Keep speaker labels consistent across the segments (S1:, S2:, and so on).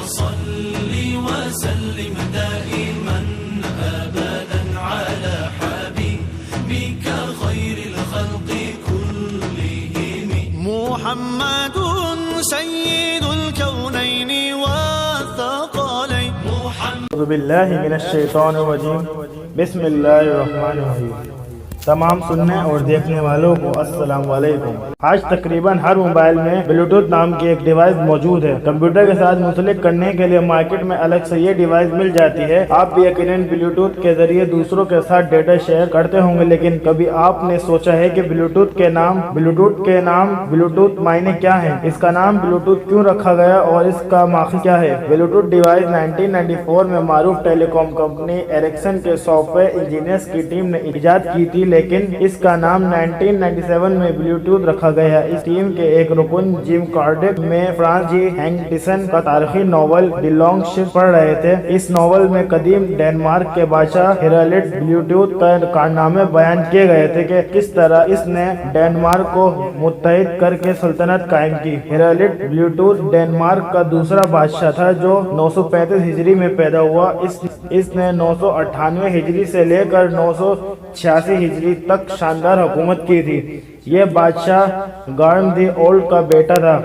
S1: صل وسلم دائما أبدا على حبيبك خير الخلق كلهم محمد سيد الكونين والثقلين.
S2: اعوذ باللہ من الشیطان الرجیم. بسم اللہ الرحمن الرحیم. تمام سننے اور دیکھنے والوں کو السلام علیکم. آج تقریباً ہر موبائل میں بلوٹوتھ نام کی ایک ڈیوائس موجود ہے. کمپیوٹر کے ساتھ منسلک کرنے کے لیے مارکیٹ میں الگ سے یہ ڈیوائس مل جاتی ہے. آپ بھی یقیناً بلوٹوتھ کے ذریعے دوسروں کے ساتھ ڈیٹا شیئر کرتے ہوں گے، لیکن کبھی آپ نے سوچا ہے کہ بلوٹوتھ کے نام بلوٹوتھ معنی کیا ہے؟ اس کا نام بلوٹوتھ کیوں رکھا گیا اور اس کا ماخذ کیا ہے؟ بلوٹوتھ ڈیوائس 1994 میں معروف ٹیلی کام کمپنی ایرکسن کے سافٹ ویئر انجینئرز کی ٹیم نے ایجاد کی تھی، لیکن اس کا نام 1997 میں بلوٹوتھ رکھا گیا. اس ٹیم کے ایک رکن جم کارڈک میں فرانس جی ہینگٹسن کا تاریخی ناول دی لانگ شپ پڑھ رہے تھے. اس ناول میں قدیم ڈنمارک کے بادشاہ ہیرالڈ بلوٹوتھ کا کارنامے بیان کیے گئے تھے کہ کس طرح اس نے ڈنمارک کو متحد کر کے سلطنت قائم کی. ہیرالڈ بلوٹوتھ ڈنمارک کا دوسرا بادشاہ تھا جو 935 ہجری میں پیدا ہوا. اس نے 998 ہجری سے لے کر 986 ہجری تک شاندار حکومت کی تھی. یہ بادشاہ گارم دی اولڈ کا بیٹا تھا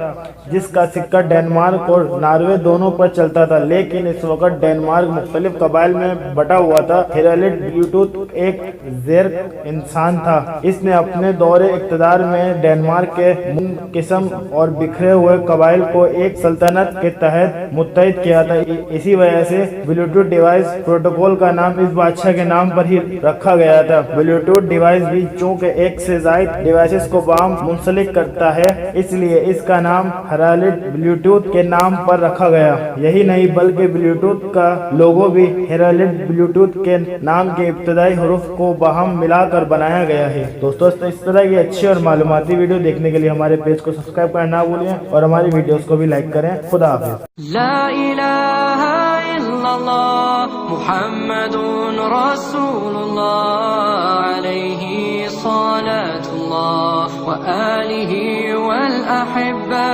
S2: جس کا سکہ ڈنمارک اور ناروے دونوں پر چلتا تھا، لیکن اس وقت ڈنمارک مختلف قبائل میں بٹا ہوا تھا. ہیرالڈ بلوٹوتھ ایک زیرک انسان تھا. اس نے اپنے دور اقتدار میں ڈنمارک کے منقسم اور بکھرے ہوئے قبائل کو ایک سلطنت کے تحت متحد کیا تھا. اسی وجہ سے بلوٹوتھ ڈیوائس پروٹوکول کا نام اس بادشاہ کے نام پر ہی رکھا گیا تھا. بلوٹوتھ ڈیوائس بھی چونکہ ایک سے زائد ڈیوائسز کو باہم منسلک کرتا ہے، اس لیے اس کا نام ہیرالڈ بلوٹوتھ کے نام پر رکھا گیا. یہی نہیں بلکہ بلوٹوتھ کا لوگو بھی ہیرالڈ بلوٹوتھ کے نام کے ابتدائی حروف کو باہم ملا کر بنایا گیا ہے. دوستو اس طرح کی اچھی اور معلوماتی ویڈیو دیکھنے کے لیے ہمارے پیج کو سبسکرائب کرنا نہ بھولیں اور ہماری ویڈیوز کو بھی لائک کریں. خدا حافظ.
S1: لا الہ الا اللہ محمد رسول اللہ علیہ صلاة اللہ وآلہ والأحبہ